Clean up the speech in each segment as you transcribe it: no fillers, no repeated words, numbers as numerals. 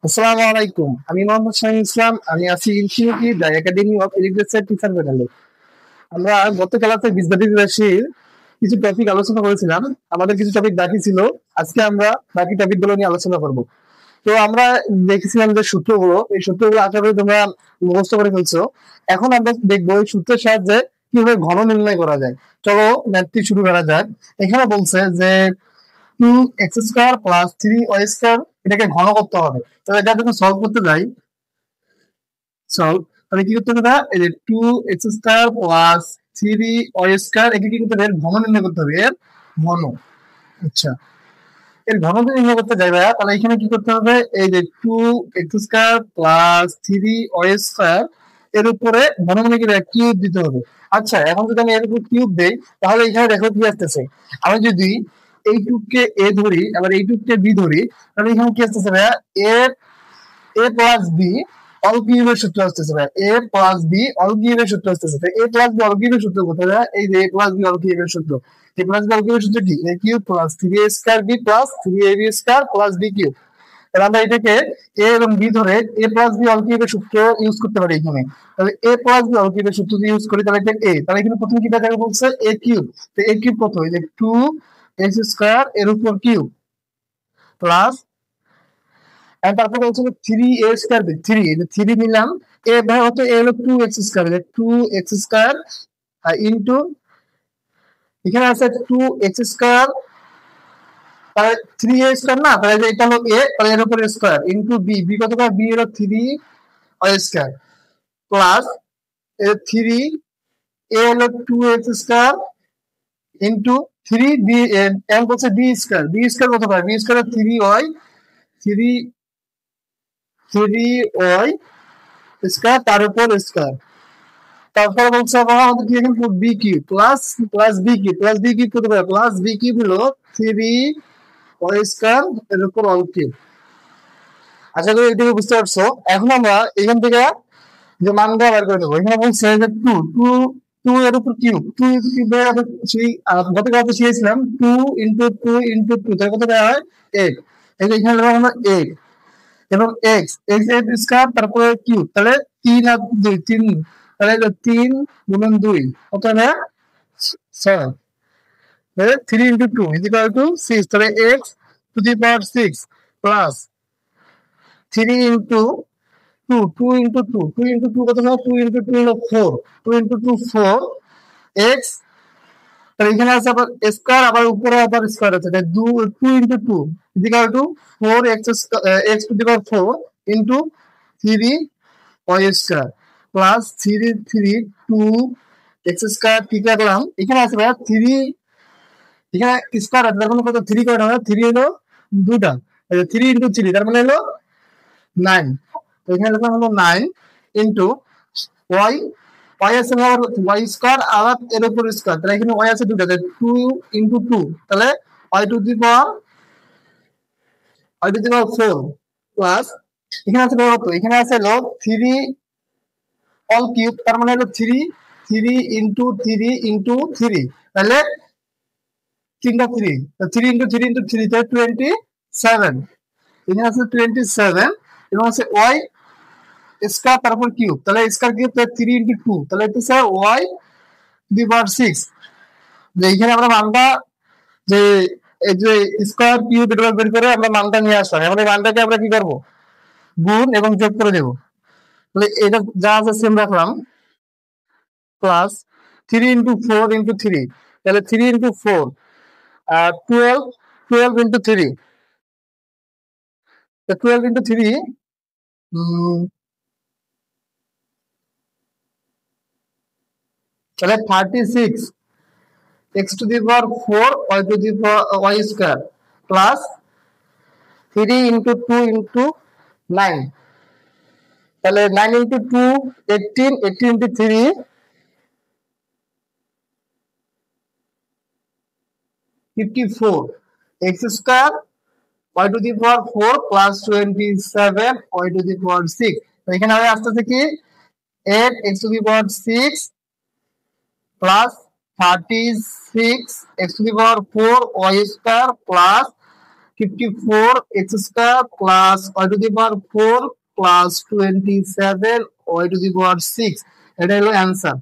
আসসালামু আলাইকুম। আমি মোহাম্মদ শাহিন ইসলাম। আমি আছি infinity the academy of agriculture teacher প্যানেলে। আমরা গত ক্লাসে বীজগণিত রাশির কিছু টপিক আলোচনা করেছিলাম। আমাদের কিছু টপিক বাকি ছিল। আজকে আমরা বাকি টপিক গুলো নিয়ে আলোচনা করব। তো আমরা দেখেছিলাম যে সূত্রগুলো, এই সূত্রগুলো আশা করি তোমরা মুখস্থ করে ফেলছো। এখন আমরা দেখবো এই সূত্রের সাহায্যে কিভাবে ঘন নির্ণয় করা যায়। চলো ম্যাথটি শুরু করা যাক। এখানে বলছে যে 2x² + 3y² এটাকে ঘন করতে হবে। তো এটা যখন সলভ করতে যাই, সলভ তাহলে কি করতে হবে? এই যে 2x² + 3y² একে কি করতে হবে? এর ঘন নির্ণয় করতে হবে, এর ঘন। আচ্ছা, এর ঘন যদি নির্ণয় করতে যাই ভাইয়া, তাহলে এখানে কি করতে হবে? এই যে 2x² + 3y² এর উপরে ঘন মানে কি কিউব দিতে হবে। আচ্ছা, এখন যদি আমি এর উপর কিউব দেই, তাহলে এখানে দেখো কি আসতেছে। আমি যদি এইটুককে এ ধরি, আবার এইটুককে বি ধরি, তাহলে এখানে কি আসতেছে ভাইয়া? এ এ প্লাস বি অল কিউবের সূত্র আসতেছে ভাই। এ প্লাস বি অল কিউবের সূত্র আসতেছে। এ প্লাস বি অল কিউবের সূত্র কোথায় ভাই? এই যে এ প্লাস বি অল কিউবের সূত্র। এ প্লাস বি অল কিউবের সূত্র কি? A cube plus 3a² b plus 3ab² plus B cube. তাহলে আমরা এটাকে এ এবং বি ধরে এ প্লাস বি অল কিউবের সূত্র ইউজ করতে পারি এখানে। তাহলে এ প্লাস বি অল কিউবের সূত্র যদি ইউজ করি, তাহলে এটা এ। তাহলে এখানে প্রথমে কি দেখা বলছে? এ কিউব। তো এ কিউব কত? এই যে 2x² এর উপর কিউব প্লাস, আর তারপরে হচ্ছে 3a² 3 নিলাম। এ ভাই হচ্ছে এ হলো 2x², 2x² ইন্টু এখানে আছে 2x², তাহলে 3a² না, তাহলে এটা হলো এ, তাহলে এর উপরে স্কয়ার ইন্টু বি। বি কত পাবে? বি হলো 3y² প্লাস 3, এ হলো 2x² ইন্টু 3 বি, এম বলছে বি²। বি² কত পাবে? বি² 3y, 3y² তার উপর স্কয়ার। তারপরে বলছে আমাদের কি এখানে B cube plus plus B cube plus B cube করতে পারে। প্লাস বি কিউব হলো 3y² এর উপর অল কিউব। আশা করি এটুকু বুঝতে পারছো। এখন আমরা এখান থেকে যে মানটা বের করে দেবো। এখানে বলছে যে টু এর উপর কিউব, টু সেই গত ক্লাসে শিখেছিলাম 2 × 2 × 2, তার কত দেওয়া হয়? 8। এখানে দেওয়া হলো 8 এবং এক্স এক্স এর স্কয়ার তারপরে কিউব, তাহলে 3 আর 2 3, তাহলে 3 গুণন 2 কত হবে? 7। তাহলে 3 × 2 = 6। তাহলে x⁴ প্লাস 3 × 2, 2 কত হয়? 2 × 2 হলো 4, 2 × 2 4 x। তাহলে এখানে আছে আবার স্কয়ার, আবার উপরে আবার স্কয়ার আছে, তাহলে 2 × 2 4 ইন্টু 3y² প্লাস 2 x² কি কাটলাম? এখানে আছে ভাইয়া 3, এখানে স্কয়ার আছে, তার মানে কত? 3 কয়টা হয়? 3 হলো দুটা। 3 × 3 তার মানে হলো 9। তো এখানে লিখলাম হলো 9 ইন্টু y, y আছে y² আবার এর উপর স্কয়ার, তাহলে এখানে y আছে দুটা, 2 × 2, তাহলে y⁴ প্লাস এখানে আছে কত? এখানে আছে হলো 3 অল কিউব, তার মানে হলো 3 3 × 3 × 3, তাহলে 3টা 3, 3 × 3 × 3 তাহলে 27। এখানে আছে 27 এবং আছে y² তারপর কিউব, তাহলে স্কয়ার কিউব 3 × 2, তাহলে এটা স্যার y⁴ যে এখানে আমরা মানটা যে এই যে স্কয়ার কিউব এগুলো বের করে আমরা মানটা নিয়ে আসলাম। এখন এই মানটাকে আমরা কি করব? গুণ এবং যোগ করে দেব। তাহলে এটা যা আছে সেম রাখলাম প্লাস 3 × 4 × 3, তাহলে 3 × 4 12, 12 × 3, 12 × 3 তাহলে 36 x⁴ y² প্লাস 3 × 2 × 9, তাহলে 9 × 2 18, 18 × 3 54 x² y⁴ প্লাস 27 y⁴ 6। তো এখানে হবে আসতেছে কি 8 x⁴ plus 36 x⁴ y² plus 54 x square plus y to the power 4 plus 27 y to the power 6, এটা হলো অ্যান্সার।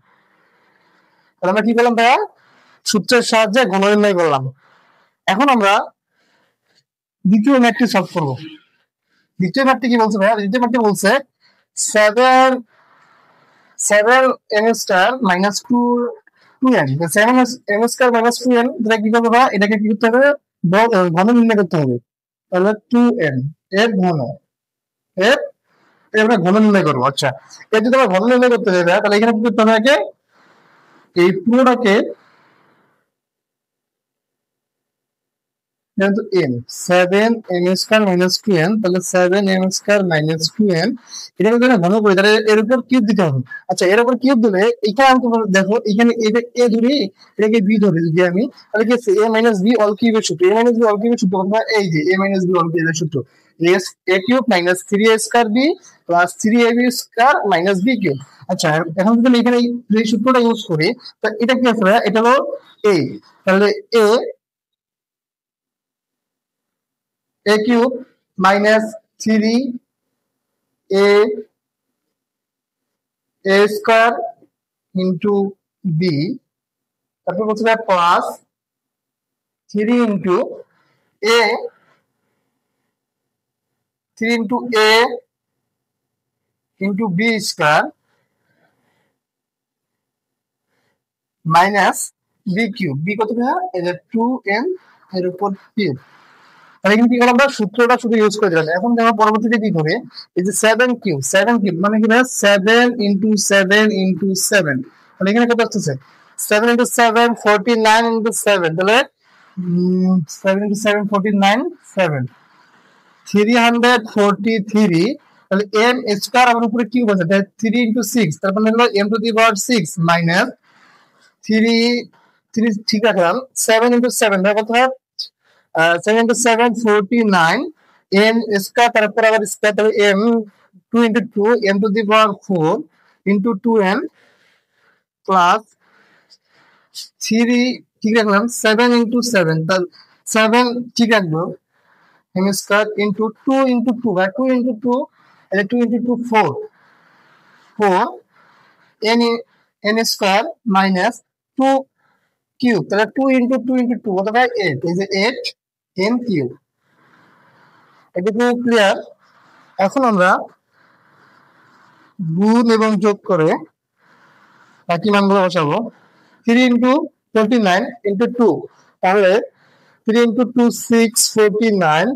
তাহলে আমরা কি করলাম ভাইয়া, সূত্রের সাহায্যে ঘন নির্ণয় করলাম। এখন আমরা দ্বিতীয় ম্যাথটি সলভ করব। দ্বিতীয় ম্যাথটি কি বলছে ভাইয়া? দ্বিতীয় ম্যাথটি বলছে 7m square minus 2n, 7m square minus 2n, এটা কি করবে ভাইয়া? এটাকে কি করতে হবে, ঘন নির্ণয় করতে হবে। তাহলে 2n এর ঘন, এর আমরা ঘন নির্ণয় করবো। আচ্ছা, এর যদি আমরা ঘন নির্ণয় করতে যাই তাহলে এখানে কি করতে হবে, আগে এই পুরোটাকে যেহেতু n 7m square minus 2n, তাহলে 7m স্কয়ার মাইনাস 2n এটাকে যদি ঘন করি তাহলে এর উপর কিউব দিতে হবে। আচ্ছা, এর উপর কিউব দিলে এখানে তোমরা দেখো, এখানে এটা a ধরি, এটাকে b ধরি যদি আমি, তাহলে কি আছে, a মাইনাস b অল কিউবের সূত্র, a মাইনাস b অল কিউবের সূত্র কোনটা, এই যে a মাইনাস b অল কিউবের সূত্র, a cube minus 3a square b plus 3ab square minus b cube. আচ্ছা, এখন যদি এখানে এই সূত্রটা ইউজ করি, তাহলে এটা কি আছে, এটা হলো a, তাহলে a cube minus 3a square into b, তারপর বলছে plus 3 into a, 3 into a into b square minus b cube, b কত ভাইয়া, এই যে 2n এর উপর কিউব। তাহলে কিন্তু কি করলাম, আমরা সূত্রটা শুধু ইউজ করে দিলাম। এখন দেখো পরবর্তীতে কি করে, এই যে 7 কিউব, 7 কিউব মানে কি ভাইয়া, 7 ইন্টু 7 ইন্টু 7, তাহলে এখানে কত আসছে, 7 ইন্টু 7 49 ইন্টু 7, তাহলে 7 ইন্টু 7 49, 7 343, তাহলে m স্কয়ার আমার উপরে কিউব আছে, তাহলে 3 ইন্টু 6, তারপর হলো m two the power 6 minus 3 ঠিক রাখলাম, 7 ইন্টু 7 কত হয়, 7 into 7 49, m স্কয়ার, তারপর আবার স্কয়ার, তাহলে m 2 into 2 m to the power 4 into 2n plus 3 ঠিক রাখলাম, 7 into 7, তাহলে 7 ঠিক রাখবো, m square into 2 into 2, 2 into 2, তাহলে 2 into 2 4 n square minus 2 cube, তাহলে 2 into 2 into 2 কত হয় 8, এই যে 8 n কিউব। এটুকু ক্লিয়ার। এখন আমরা গুণ এবং যোগ করে বাকি মানগুলো বসাবো। 3 ইন্টু 29 ইন্টু 2, তাহলে 3 ইন্টু 2 6 49,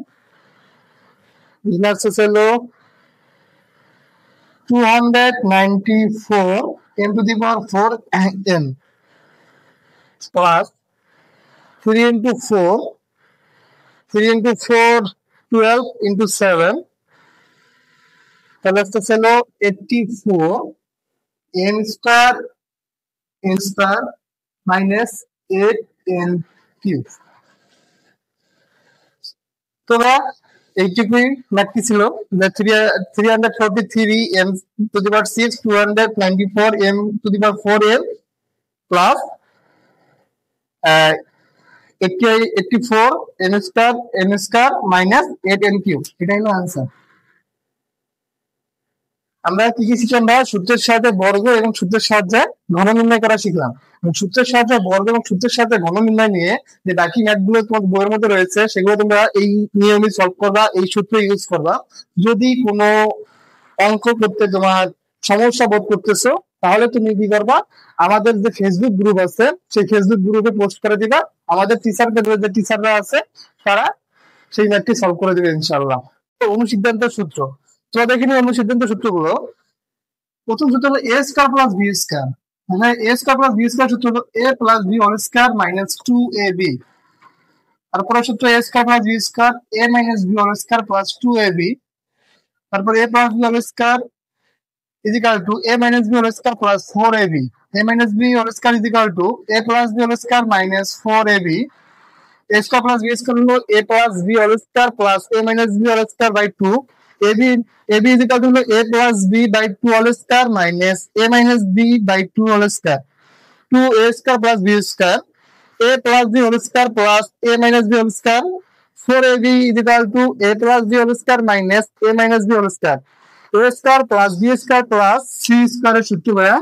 মাইনাস হলো 294 m to the power 4 n plus 3 into 4 12 into 7, তাহলে আসতেছে হলো 84 n square minus 8 n cube. তো এইটুকুই ম্যাথটি ছিল, 343 m to the power 6 294 m to the power 4 n plus 84 n square minus 8 n cube, এটাই হলো आंसर। আমরা কি কি শিখলাম ভাই, সূত্রের সাহায্যে বর্গ এবং সূত্রের সাহায্যে ঘন নির্ণয় করা শিখলাম। সূত্রের সাহায্যে বর্গ এবং সূত্রের সাহায্যে ঘন নির্ণয় নিয়ে যে বাকি ম্যাথগুলো তোমার বইয়ের মধ্যে রয়েছে সেগুলো তোমরা এই নিয়মে সলভ করবা, এই সূত্র ইউজ করবা। যদি কোনো অঙ্ক করতে তোমার সমস্যা বোধ করতেছো তাহলে তুমি কি করবা, আমাদের যে ফেসবুক গ্রুপ আছে সেই ফেসবুক গ্রুপে পোস্ট করে দিবা, আমাদের যে টিচাররা আছে তারা সেই ম্যাথটি সলভ করে দিবে ইনশাআল্লাহ। তো অনুসিদ্ধান্তের সূত্র, তো দেখে নিই অনুসিদ্ধান্ত সূত্রগুলো। প্রথম সূত্র হলো a square plus b square, মানে a square plus b square সূত্র হলো a plus b whole square minus 2ab। তারপরে সূত্র a square plus b square a minus b whole square plus 2ab। তারপর a plus b whole square is equal to a minus b whole square plus 4ab, a minus b whole square is equal to a plus b whole square minus 4ab, a square plus b square হলো a plus b whole square plus a minus b whole square by 2, ab is equal to হলো a plus b by 2 whole square minus a minus b by 2 whole square, 2a square plus b square, a plus b whole square plus a minus b whole square 4ab is equal to a plus b whole square minus a minus b whole square. A square plus b square plus c square এর সূত্র ভাইয়া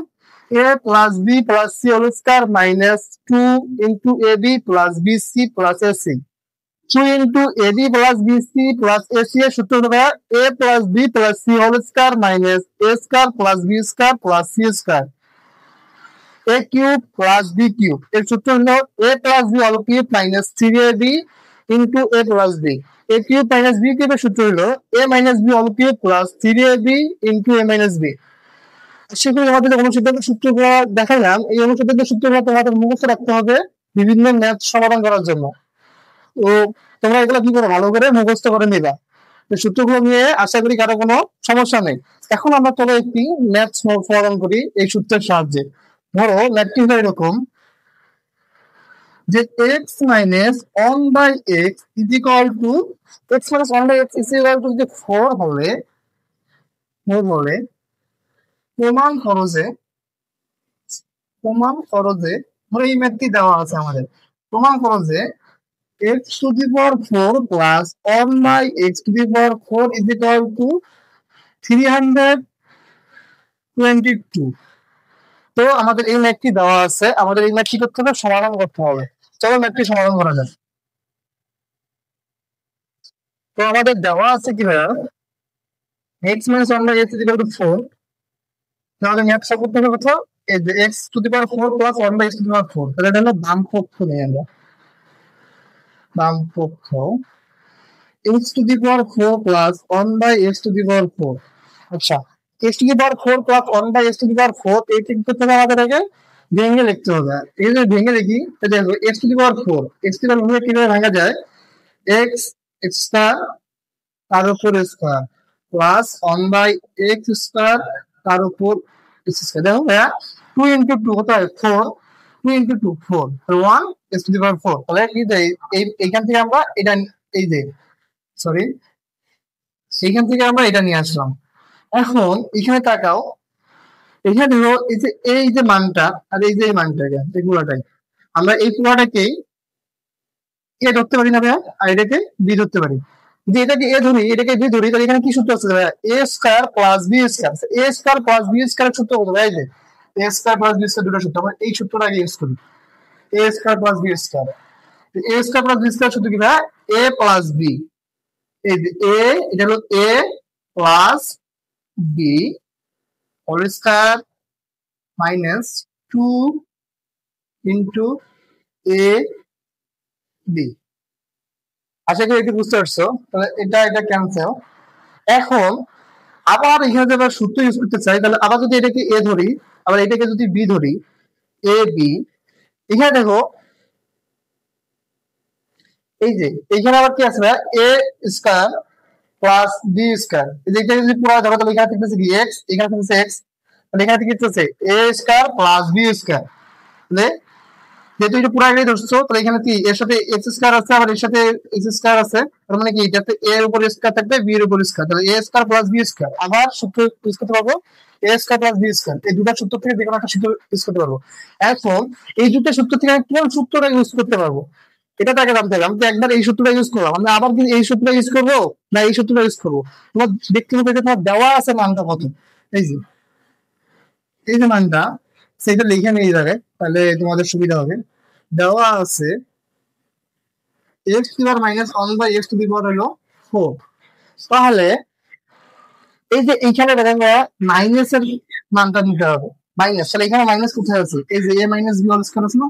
a plus b plus c whole square minus 2 into ab plus bc plus ac. 2 into ab plus bc plus ac এর সূত্র হলো ভাইয়া a plus b plus c whole square minus a square plus b square plus c square. a cube plus b cube এর সূত্র হলো a plus b whole cube minus 3ab into a plus b. a cube minus b cube এর সূত্র হলো a minus b whole cube plus 3ab into a minus b. সেগুলো আমাদের অনুসিদ্ধান্তের সূত্রগুলো দেখালাম। এই অনুসিদ্ধান্তের সূত্রগুলো তোমাদের মুখস্থ রাখতে হবে বিভিন্ন ম্যাথ সমাধান করার জন্য। তো তোমরা এগুলো কি করে ভালো করে মুখস্থ করে নিবা। এই সূত্রগুলো নিয়ে আশা করি কারো কোনো সমস্যা নেই। এখন আমরা চলো একটি ম্যাথ সমাধান করি এই সূত্রের সাহায্যে। ধরো ম্যাথটি হলো এরকম যে x minus 1 by x is equal to x minus 1 by x is equal to যে 4 হলে প্রমাণ খরচে ধরো এই ম্যাথটি দেওয়া আছে আমাদের। প্রমাণ খরচে x to the power 4 plus 1 by x to the power 4 is equal to 322. তো আমাদের এই ম্যাথটি দেওয়া আছে, আমাদের এই ম্যাথটি করতে হবে, সমাধান করতে হবে। চলো ম্যাথটি সমাধান করা যাক। তো আমাদের দেওয়া আছে কি ভাইয়া x minus 1 by x is equal to 4. তাহলে ম্যাথ সব করতে হবে কোথাও এই যে x to the power 4 plus 1 by x to the power 4, তাহলে এটা হলো বাম পক্ষ নেই আমরা বাম পক্ষ x to the power 4 plus 1 by x to the power 4. আচ্ছা x to the power 4 plus 1 by x to the power 4 এই ঠিক করতে হবে আমাদের আগে ভেঙে লিখতে হবে। এই যে ভেঙে লিখি দেখো x to the power 4 x to the power 4 কিভাবে ভাঙা যায় x স্কয়ার তার উপর square plus 1 by x square তার উপর x স্কয়ার। দেখো ভাইয়া 2 into 2 কত হয় 4, 2 into 2 4, 1 x to the power 4। তাহলে কি দেই এইখান থেকে আমরা এটা এই যে সরি এইখান থেকে আমরা এটা নিয়ে আসলাম। এখন এখানে তাকাও, এখানে এই যে মানটা আর এই যে মানটা এই পুরোটাই আমরা এই পুরোটাকেই এ ধরতে পারি না ভাইয়া, আর এটাকে বি ধরতে পারি। যদি এটাকে এ ধরি এটাকে বি ধরি তাহলে এখানে কি সূত্র আছে ভাইয়া এ স্কয়ার প্লাস বি স্কয়ার। এ স্কয়ার প্লাস বি স্কয়ার সূত্র কত ভাই যে এ স্কয়ার প্লাস বি স্কয়ার দুটো সূত্র, আমরা এই সূত্রটা আগে ইউজ করি এ স্কয়ার প্লাস বি স্কয়ার। এ স্কয়ার প্লাস বি স্কয়ার সূত্র কি ভাইয়া এ প্লাস বি, এই যে এ এটা হলো a plus b whole square minus 2 into a b. আশা করি এটি বুঝতে পারছো। তাহলে এটা ক্যান্সেল। এখন আবার এখানে যদি আমরা সূত্র ইউজ করতে চাই তাহলে আবার যদি এটাকে এ ধরি আবার এটাকে যদি বি ধরি এ বি, এখানে দেখো এই যে এখানে আবার কি আছে এ স্কয়ার প্লাস বি স্কয়ার। এটা যদি পুরো ধরো তাহলে এখানে থাকতেছে কি এক্স, এখানে থাকতেছে এক্স, তাহলে এখানে কি থাকতেছে এ স্কয়ার প্লাস বি স্কয়ার। তাহলে যেহেতু এটা পুরো আগে ধরছো তাহলে এখানে কি এর সাথে এক্স স্কয়ার আছে আবার এর সাথে এক্স স্কয়ার আছে, তার মানে কি এটাতে এ এর উপর স্কয়ার থাকবে বি এর উপর স্কয়ার, তাহলে এ স্কয়ার প্লাস বি স্কয়ার। আবার সূত্র ইউজ করতে পারবো এ স্কয়ার প্লাস বি স্কয়ার। এই দুটো সূত্র থেকে যে কোনো একটা সূত্র ইউজ করতে পারবো। এখন এই দুটো সূত্র থেকে আমি কোন সূত্রটা ইউজ করতে পারবো এটা তাকে জানতে হবে। আমি তো একবার এই সূত্রটা ইউজ করলাম, আমি আবার কি এই সূত্রটা ইউজ করবো না এই সূত্রটা ইউজ করবো? তোমার দেখতে হবে যে তোমার দেওয়া আছে মানটা কত। এই যে মানটা সেটা লিখে নিয়ে যাবে তাহলে তোমাদের সুবিধা হবে। দেওয়া আছে x to the power minus 1 by x to the power হলো 4। তাহলে এই যে এইখানে দেখেন মাইনাস এর মানটা নিতে হবে মাইনাস, তাহলে এখানে মাইনাস কোথায় আছে এই যে a minus b whole square আছে না,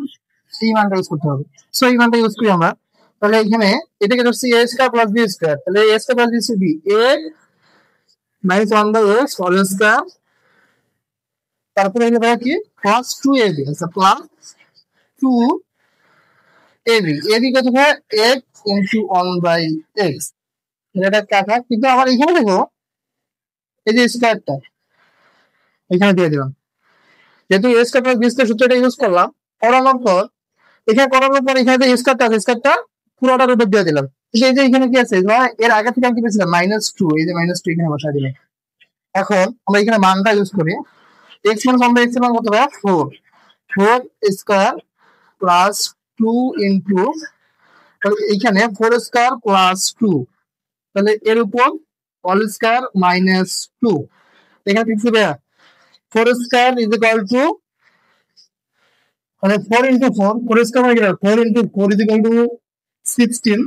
এই মানটা ইউজ করতে হবে। সো এই মানটা ইউজ করি আমরা, তাহলে এখানে এটাকে ধরছি a square plus b square, তাহলে a square plus b C B a minus 1 by x whole square তারপরে এখানে ভাই কি প্লাস 2ab আচ্ছা প্লাস 2ab ab কত হয় x into 1 by x। এটা কাটা কিন্তু আবার এখানে দেখো এই যে স্কয়ারটা এখানে দিয়ে দিলাম, যেহেতু a square plus b square সূত্রটা ইউজ করলাম করানোর পর এখানে যে স্কয়ারটা আছে স্কয়ারটা পুরোটার উপর দিয়ে দিলাম। এই যে এখানে কি আছে এর আগে থেকে আমি কি পেয়েছিলাম -2, এই যে -2 এখানে বসাই দিলাম। এখন আমরা এখানে মানটা ইউজ করি x minus 1 by x এর মান কত হবে 4 স্কয়ার প্লাস 2 ইনটু তাহলে এইখানে 4 স্কয়ার প্লাস 2, তাহলে এর উপর অল স্কয়ার মাইনাস 2, এখানে কি হবে 4 স্কয়ার ইজ ইকুয়াল টু মানে 4 ইনটু 4, 4 স্কয়ার মানে কি 4 ইনটু 4 ইজ ইকুয়াল টু 16,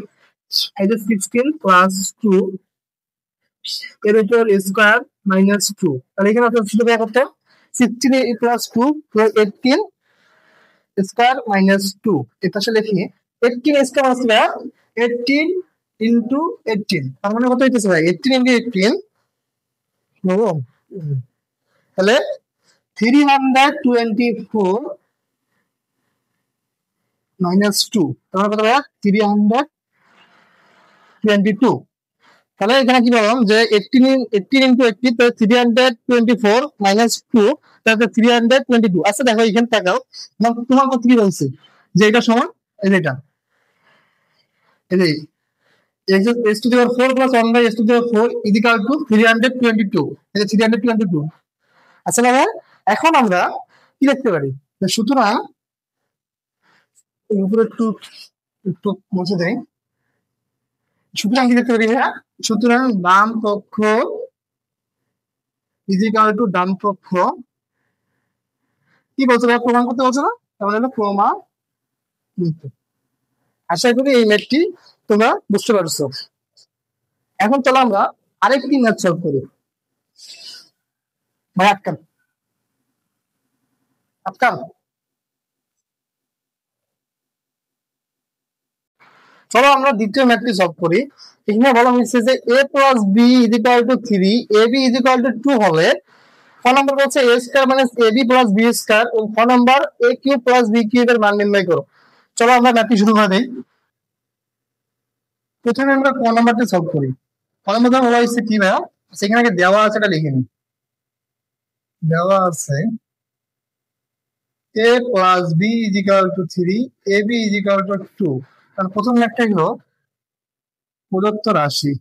এই যে 16 প্লাস 2 এর উপর স্কয়ার মাইনাস 2, তাহলে এখানে আপনার ছিল কত 16 প্লাস 2 18 স্কয়ার মাইনাস 2, এটা আসলে লিখি 18 স্কয়ার আসলে 18 ইনটু 18, তার মানে কত হইতেছে ভাই 18 ইনটু 18 হলো, তাহলে 324 মাইনাস 2, তাহলে কত ভাই 322, তাহলে এখানে কি বললাম যে 18 ইনটু 18 তাহলে 324 মাইনাস 2 তাহলে 322। আচ্ছা দেখো এখানে তাকাও, তোমার কত কি বলছে যে এটা সমান এই যে এটা এই যে s to the power 4 plus 1 by s to the power 4 is equal to 322, এই যে 322। আচ্ছা ভাই এখন আমরা কি লিখতে পারি, সুতরাং উপরে একটু একটু মুছে দেই, সুতরাং কি লিখতে পারি ভাইয়া, সুতরাং বাম পক্ষ ইজ ইকুয়াল টু ডান পক্ষ কি বলছো ভাইয়া, প্রমাণ করতে বলছো না, তাহলে হলো প্রমাণ। আশা করি এই ম্যাথটি তোমরা বুঝতে পারছো। এখন চলো আমরা আরেকটি ম্যাথ সলভ করি। ভাই আটকান আটকান, চলো আমরা দ্বিতীয় ম্যাথটি সলভ করি। এখানে বলা হয়েছে যে a plus b is equal to 3, ab is equal to 2 হলে ক নম্বর বলছে a square minus ab plus b square ও ক নম্বর a cube plus b cube এর মান নির্ণয় করো। চলো আমরা ম্যাথটি শুরু করে দেই। প্রথমে আমরা ক নম্বরটি সলভ করি। ক নম্বরটা বলা হয়েছে কি ভাইয়া, সেখানে আগে দেওয়া আছে এটা লিখে নিই। দেওয়া আছে a plus b is equal to 3, ab is equal to 2। তাহলে প্রথম ম্যাথটা হলো প্রদত্ত রাশি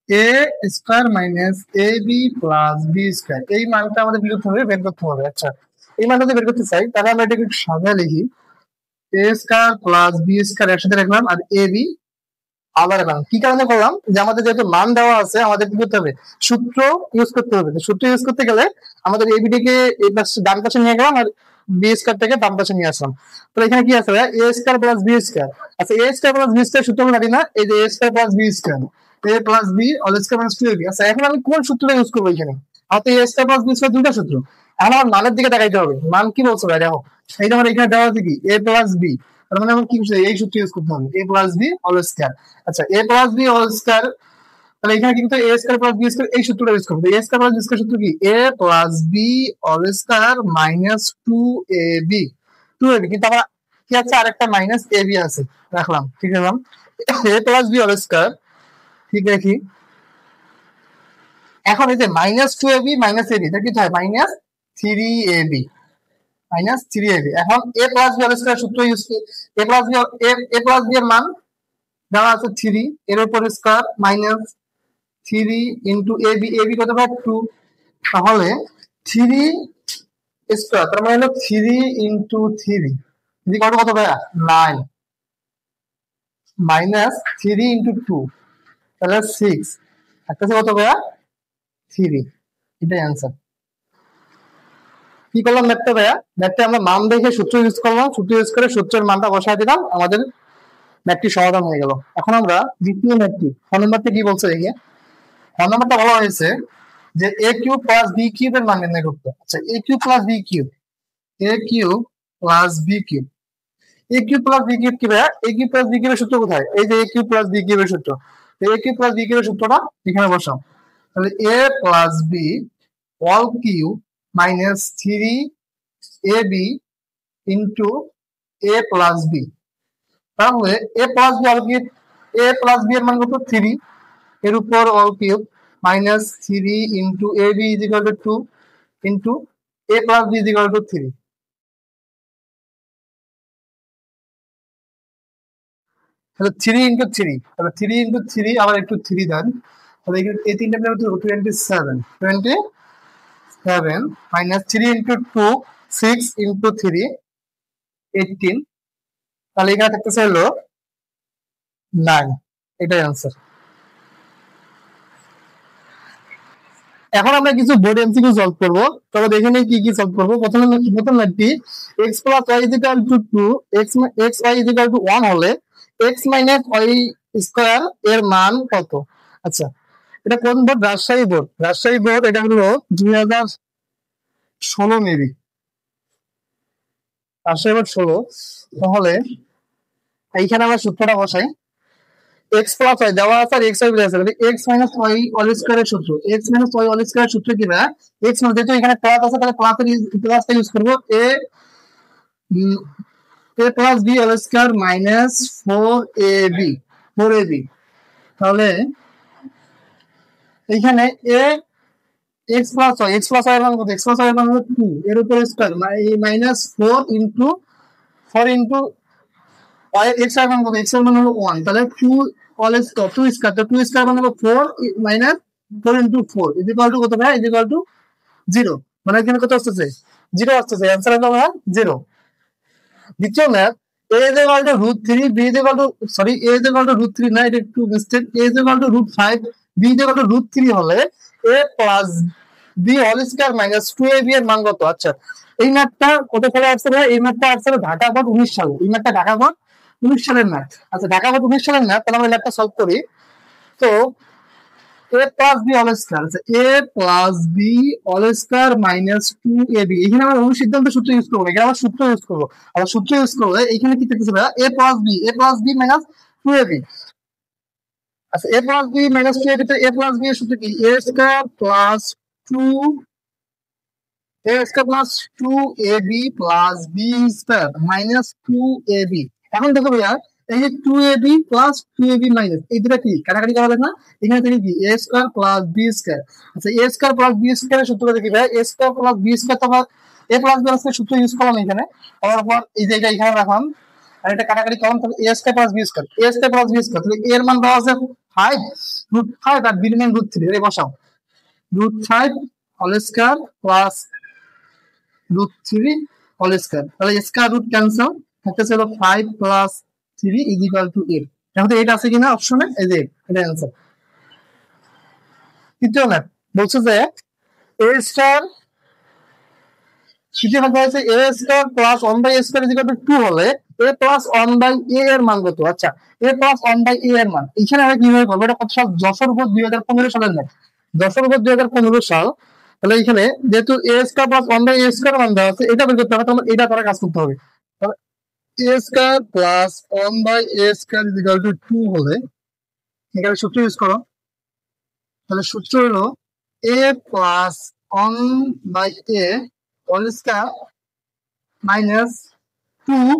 a square minus ab plus b square, এই মানটা আমাদের বের করতে হবে। আচ্ছা এই মানটা যদি বের করতে চাই তাহলে আমরা এটাকে একটু সাজিয়ে লিখি, a square plus b square একসাথে রাখলাম আর ab আলাদা রাখলাম। কি কারণে করলাম, যে আমাদের যেহেতু মান দেওয়া আছে আমাদের কি করতে হবে, সূত্র ইউজ করতে হবে। সূত্র ইউজ করতে গেলে আমাদের ab টাকে এই পাশে ডান পাশে নিয়ে গেলাম আর b স্কয়ার থেকে বাম পাশে নিয়ে আসলাম। তো এখানে কি আছে a square plus b square. আচ্ছা a square plus b square সূত্র জানি না, এই যে a square plus b square, a plus b all square minus 2ab। আচ্ছা এখন আমি কোন সূত্রটা ইউজ করব, এখানে আমাদের a square plus b square দুটো সূত্র। এখন আমার মানের দিকে তাকাইতে হবে, মান কি বলছো ভাই দেখো, এই যে আমার এখানে দেওয়া আছে কি a প্লাস b, তার মানে আমার কি এই সূত্র ইউজ করতে হবে a plus b all square. আচ্ছা a plus b all square, তাহলে এখানে কিন্তু a square plus b square এই সূত্রটা ইউজ করব। a square plus b square সূত্র কি a plus b all square minus 2ab, 2ab কিন্তু আবার কি আছে আরেকটা মাইনাস ab আছে, রাখলাম ঠিক রাখলাম a plus b all square ঠিক রাখি। এখন এই যে মাইনাস 2ab মাইনাস ab এটা কি হয় মাইনাস 3ab, মাইনাস 3ab। এখন a plus b all square সূত্র ইউজ করি, a প্লাস b এর মান দেওয়া আছে 3, এর উপর square minus 3 into ab, ab কত হয় 2, তাহলে 3 স্কয়ার তার মানে হলো 3 ইনটু 3 যদি কত ভাই 9 মাইনাস 3 ইনটু 2 তাহলে 6, একটা কত ভাই 3, এটাই অ্যান্সার। কি করলাম ম্যাথটা ভাইয়া, ম্যাথটা আমরা মান দেখে সূত্র ইউজ করলাম, সূত্র ইউজ করে সূত্রের মানটা বসায় দিলাম, আমাদের ম্যাথটি সমাধান হয়ে গেল। এখন আমরা দ্বিতীয় ম্যাথটি খ নম্বরটা কি বলছে দেখি। খ নম্বরটা বলা হয়েছে যে a cube plus b cube এর মান নির্ণয় করতে। আচ্ছা a cube plus b cube, a cube plus b cube, a cube plus b cube কি ভাইয়া, a কিউব প্লাস b কিউবের সূত্র কোথায়, এই যে a কিউব প্লাস b কিউবের সূত্র, a কিউব প্লাস b কিউবের সূত্রটা এখানে বসাও। তাহলে a plus b all cube minus 3ab into a plus b, তাহলে a plus b all cube, a plus b এর মান কত 3, এর উপর all cube minus 3 into ab is equal to 2 into a plus b is equal to 3। তাহলে 3 into 3, তাহলে 3 into 3 আবার একটু 3 দেন, তাহলে এই তিনটা মিলে হচ্ছে 27 মাইনাস 3 ইনটু 2 6 ইনটু 3 18, তাহলে এখানে থাকতেছে হলো 9, এটাই আনসার। এখন আমরা কিছু বোর্ড এমসিকিউ সলভ করব, তবে দেখে নেই কি কি সলভ করব। প্রথম ম্যাথটি x plus y equal to 2, x y equal to 1 হলে x মাইনাস y স্কয়ার এর মান কত? আচ্ছা, এটা কোন board? Rajshahi board. Rajshahi board, এটা হলো 2016 মেবি, রাজশাহী বোর্ড 16। তাহলে এইখানে আমরা সূত্রটা বসাই। এক্স প্লাস ওয়াই দেওয়া আছে আর এক্স ওয়াই দেওয়া আছে, এক্স মাইনাস ওয়াই অল স্কয়ারের সূত্র, এক্স মাইনাস ওয়াই অল স্কয়ারের সূত্র কি ভাই? এক্স মানে যেহেতু এখানে প্লাস আছে তাহলে প্লাসটা ইউজ করব, a plus B all square minus 4ab। তাহলে এইখানে এ এক্স প্লাস ওয়াই এর মান কত? এক্স প্লাস ওয়াই এর মান হলো 2, এর উপর square minus 4 into 4 into Y X এর মান কত? এক্স এর মান হলো 1, তাহলে 2 অল স্কয়ার 2 স্কয়ার, তো 2 স্কয়ার মানে হলো 4 মাইনাস 4 ইনটু 4 ইকুয়াল টু কত ভাই? Equal to 0। মানে এখানে কত আসছে? 0 আসছে। आंसर হলো 0। দ্বিতীয় math, a is equal to √3, b is equal to sorry a is equal to √3 না, এটা একটু mistake, a is equal to √5, b is equal to √3 হলে a plus b whole square minus 2ab এর মান কত? আচ্ছা, এই ম্যাথটা কত সালে আসছে ভাই? এই ম্যাথটা আসছে ঢাকা বোর্ড 19 সালে। এই ম্যাথটা ঢাকা বোর্ড 19 সালের ম্যাথ। আচ্ছা, ঢাকা বোর্ড 19 সালের ম্যাথ, তাহলে আমরা ম্যাথটা সলভ করি। তো a plus B all square, আচ্ছা a plus B all square minus 2ab, এখানে আমরা অনুসিদ্ধান্ত সূত্র ইউজ করব, এখানে আমরা সূত্র ইউজ করব। আমরা সূত্র ইউজ করলে এখানে কি থাকতেছে ভাই? a plus B minus 2ab। আচ্ছা, a plus B minus 2ab, তো a প্লাস বি এর সূত্র কি? a square plus 2 a square plus 2ab plus b square minus 2ab। এখন দেখো ভাইয়া, এই যে 2ab প্লাস 2ab মাইনাস, এই দুটো কি কাটাকাটি করা যায় না? এখানে থেকে কি a square plus b square. আচ্ছা, a স্কয়ার প্লাস b স্কয়ারের সূত্রটা দেখি ভাই, a square plus b square, তো a প্লাস b স্কয়ার সূত্র ইউজ করলাম এখানে, করার পর এই যে এটা এখানে রাখলাম, আর এটা কাটাকাটি করলাম, তাহলে a square plus b square, a square plus b square, তাহলে a এর মান দেওয়া আছে 5 √5 আর b এর মান √3, এর বসাও √5 whole square plus √3 whole square, তাহলে স্কয়ার রুট ক্যান্সেল, থাকতেছে হলো 5 প্লাস 3 ইজ ইকুয়াল টু 8। এখন তো 8 আছে কিনা অপশনে? এই যে এটা आंसर। তৃতীয় ম্যাথ বলছে যে a স্টার সিটি ভাগ হয়েছে a star plus 1/a square is equal to 2 হলে a প্লাস 1/a এর মান কত? আচ্ছা, a প্লাস 1/a এর মান এখানে আমরা কিভাবে করব? এটা কত সাল? যশোর বোর্ড 2015 সালের ম্যাথ, যশোর বোর্ড 2015 সাল। তাহলে এখানে যেহেতু a square plus 1/a square মান দেওয়া আছে, এটা বের করতে হবে, তাহলে এটা করে কাজ করতে হবে। তাহলে a square plus 1/a square is equal to 2 হলে এখানে সূত্র ইউজ করো, তাহলে সূত্র হলো a plus 1/a whole square minus 2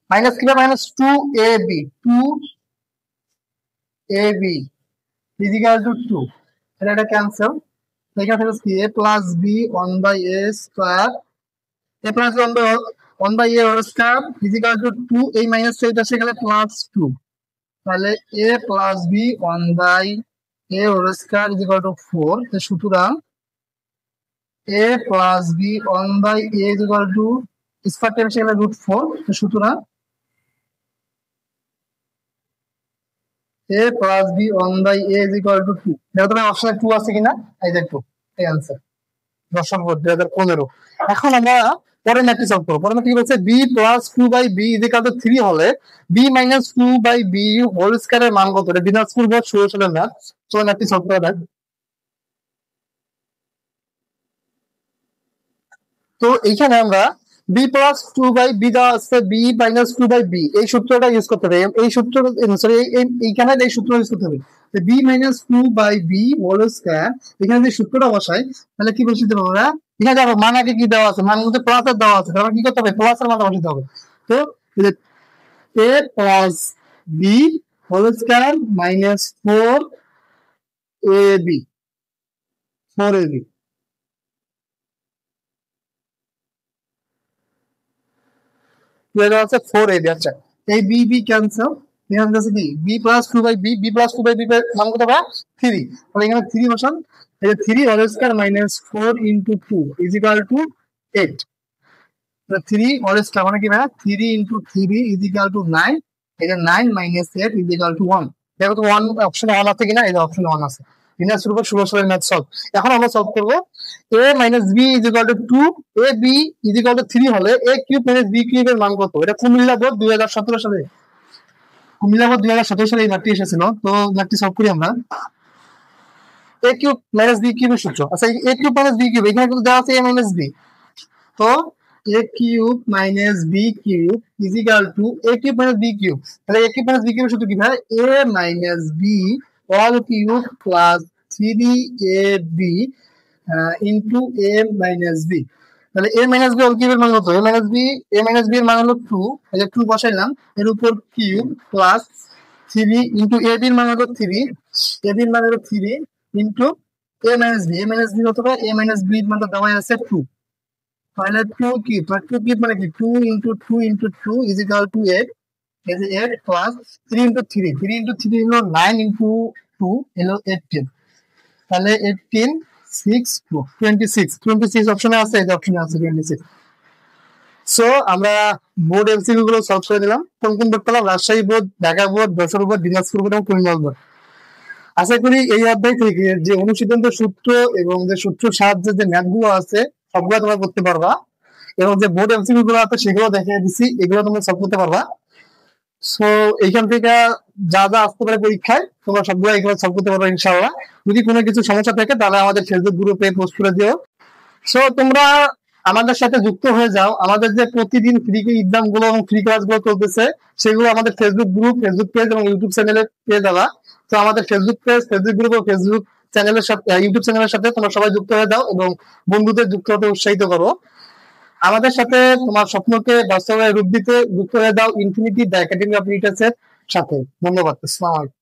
minus কি? Minus 2ab is equal to 2, এটা ক্যান্সেল। এখানে থাকে কি? a plus b 1/a square, a plus 1/a whole square is equal to 2, এই মাইনাস এটা সেখানে প্লাস 2, তাহলে a plus b 1/a whole square is equal to 4। তো সুতরাং a plus b 1/a is equal to square time সেখানে √4, তো সুতরাং a plus b 1/a is equal to 2। দেখো তোমার অপশনে 2 আছে কিনা, এই যে 2, এই आंसर। দশম বোর্ড 2015। এখন আমরা পরের ম্যাথটি সলভ করব। পরের ম্যাথটি বলছে b plus 2/b is equal to 3 হলে b মাইনাস 2/b হোল স্কয়ারের মান কত? এটা দিনাজপুর বোর্ড 16 সালের ম্যাথ। চলো ম্যাথটি সলভ করা যাক। তো এইখানে আমরা b প্লাস 2/b দেওয়া আছে, b মাইনাস 2/b, এই সূত্রটা ইউজ করতে হবে, এই সূত্র সরি এইখানে এই সূত্র ইউজ করতে হবে। b minus 2/b whole square, এখানে যে সূত্রটা বসাই তাহলে কি বসিয়ে দেবো আমরা? এখানে দেখো মান আগে কি দেওয়া আছে? মান মধ্যে প্লাস এর দেওয়া আছে, তাহলে কি করতে হবে? প্লাস এর মান বসাতে হবে। তো a plus b whole square minus 4ab এটা হচ্ছে 4ab। আচ্ছা, এই b b ক্যান্সেল, এখানে আছে কি b plus 2/b, b plus 2/b এর মান কত হবে? 3, তাহলে এখানে 3 বসান, এই যে 3 whole square minus 4 into 2 is equal to 8। 3 all square মানে কি ভাই 3 ইনটু 3 ইজ ইকুয়াল টু 9, এটা 9 মাইনাস 8 ইজ ইকুয়াল টু 1। দেখো তো 1 অপশনে 1 আছে কিনা, এই যে অপশনে 1 আছে। বিনা শুরু করে 16 সালের ম্যাথ সলভ। এখন আমরা সলভ করব a minus b is equal to 2, a b is equal to 3 হলে a cube minus b cube এর মান কত? এটা কুমিল্লা বোর্ড 2017 সালে, কুমিল্লা বোর্ড 2017 সালে এই ম্যাথটি এসেছিল। তো ম্যাথটি সলভ করি আমরা। a কিউব মাইনাস b কিউবের সূত্র, আচ্ছা a cube minus b cube এখানে কিন্তু দেওয়া আছে a মাইনাস b, তো a cube minus b cube is equal two a cube minus b cube. তাহলে a কিউব মাইনাস b কিউবের সূত্র কি ভাই? a minus b all cube plus 3ab into a minus b। তাহলে a minus b all কিউবের মান কত? a minus b এর মান হলো 2, এই যে 2 বসাইলাম, এর উপর cube plus 3 into a b এর মান হলো 3, a b এর মান হলো 3 into a minus b, a minus b কত হয়? a মাইনাস b এর মানটা দেওয়া আছে 2, তাহলে 2 কিউব, 2 কিউব মানে কি 2 into 2 into 2 is equal to 8, এই যে 8 প্লাস 3 ইনটু 3, 3 ইনটু 3 হলো 9 ইনটু 2 হলো 18, তাহলে 18 6 26, 26 অপশনে আছে, এই যে অপশনে আছে 26। সো আমরা বোর্ড এমসিকিউ গুলো সলভ করে দিলাম। কোন কোন বোর্ড পেলাম? Rajshahi board, Dhaka board, Jessore board, Dinajpur board এবং খুলনা বোর্ড। আশা করি এই অধ্যায় থেকে যে অনুশীলন্ত সূত্র এবং যে সূত্রের সাহায্যে যে ম্যাথ গুলো আছে সবগুলো তোমরা করতে পারবা, এবং যে বোর্ড এমসিকিউ গুলো আছে সেগুলো দেখিয়ে দিচ্ছি, এগুলো তোমরা সলভ করতে পারবা। সো এইখান থেকে যা যা আসতে পারে পরীক্ষায় তোমরা সবগুলো এগুলো সলভ করতে পারবে ইনশাআল্লাহ। যদি কোনো কিছু সমস্যা থাকে তাহলে আমাদের ফেসবুক গ্রুপে পোস্ট করে দিও। সো তোমরা আমাদের সাথে যুক্ত হয়ে যাও। আমাদের যে প্রতিদিন ফ্রি এক্সাম গুলো এবং ফ্রি ক্লাস গুলো চলতেছে সেগুলো আমাদের ফেসবুক গ্রুপ, ফেসবুক পেজ এবং ইউটিউব চ্যানেলে পেয়ে যাবা। তো আমাদের ফেসবুক পেজ, ফেসবুক গ্রুপ ও ফেসবুক চ্যানেলের সাথে, ইউটিউব চ্যানেলের সাথে তোমরা সবাই যুক্ত হয়ে যাও এবং বন্ধুদের যুক্ত হতে উৎসাহিত করো। আমাদের সাথে তোমার স্বপ্নকে বাস্তবে রূপ দিতে যুক্ত হয়ে যাও infinity the academy of literature সাথে। ধন্যবাদ। আসসালামু আলাইকুম।